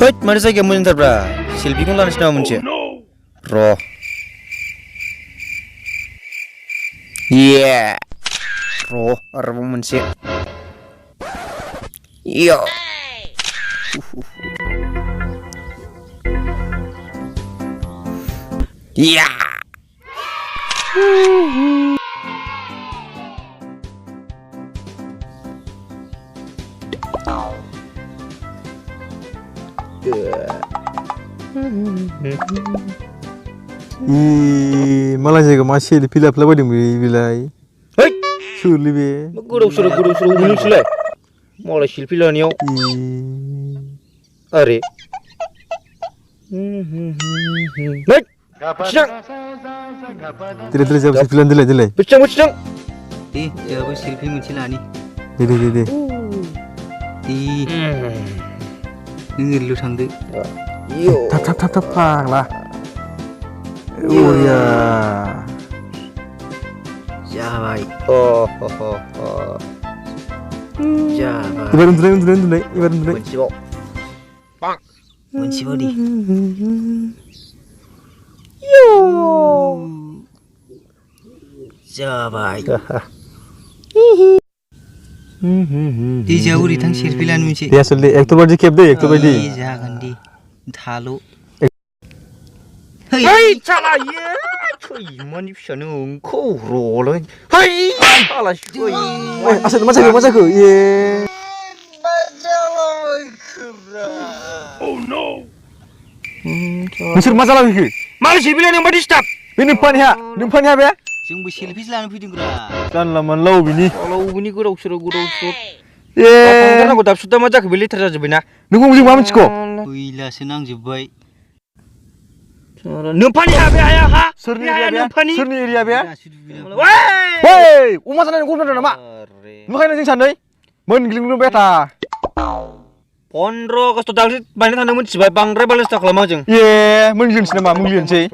Hoit, mana saya kamu ntar bra? Selfie kan langsung nama muncul. Roh. Yeah. Roh, arah muncul. Yo. Yeah. Malah jaga masih pilap apa dia bilai. Hei, surli be. gurau gunung sulai. Malah silpi lah niau. Are. Hei, sedang. Tidak jawab silpilan jelai. Sedang. Jawab silpi muncul ni. Dede. Dengar lu sanggup. Yo. Tap lah. Oh ya. Jawab. Oh. Jawab. Ibarat tunai. Muncul. Bang. Muncul di. Yo. Jawab. Di jauh di tang silpilan muncul. Dia sulit. Ek tu baru kep deh. Ek tu baru di. Jangan di. Thalu. Hei, salah ye. Cuy, mana bisa nunggu roll. Hei, salah cuy. Asal masa aku. Ye. Oh no. Masuk masalah ke? Mana sih bilang yang body stop? Ini depan ya be. Jumbo silpi selan fitting gura. Kan lama lau bini. Kalau bunyi gurau suruh. Ye. Apa aku dapat sudah macam beli terus bina. Nunggu musim malam ciko. Wila senang jebai. Numpani apa ya ha? Surni area be. Woi. Umat sana ngurus nama. Makanya nasi santai. Menggiling beta. Pondro kas total sih banyak tanda mun sebaik bangre balas tak lama jeng. Ye, menggiling nama sih.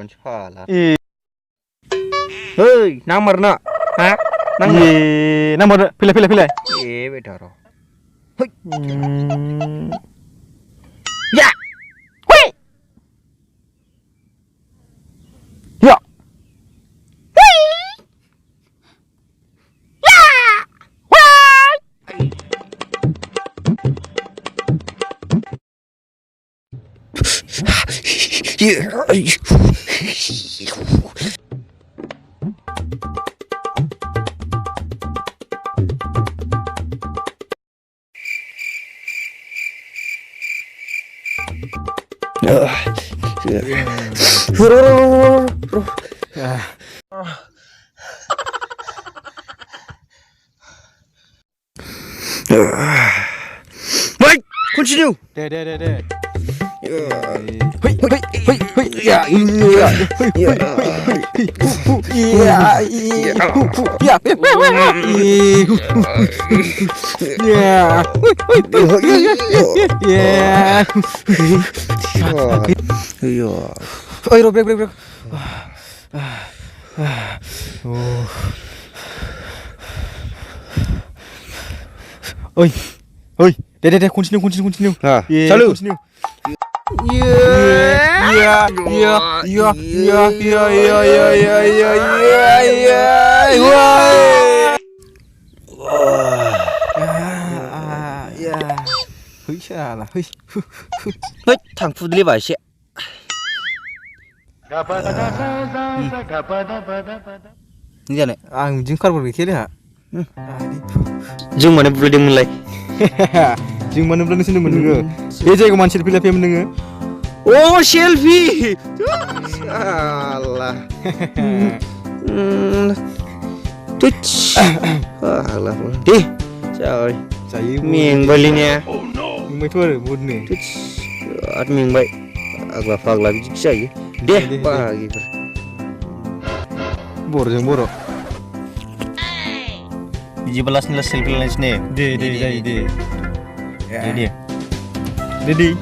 Hei, nomor nak. Ha? Ye, nomor pilih. Beda roh. Hei. Ya. Woi. Ya. Baik, continue. Deh. Break. Oi. Deh, continue. Salut. Continue. Salah. Hei, thằng phu đi bài xe. Như này. Ang jingkar berkeli ha. Jung mana boleh dia mulai. Jing mana belum sini mendengar. AJB mancil pilih mendengar. Oh, selfie. Salah. Tuts. Alah. Trời. Miệng bay lên nha. Mới thôi buồn nè. At miệng bay. Agak fagla bijik saya. Deh, pagi. Boro. 17 nila selfie lens ni. Deh. Dede.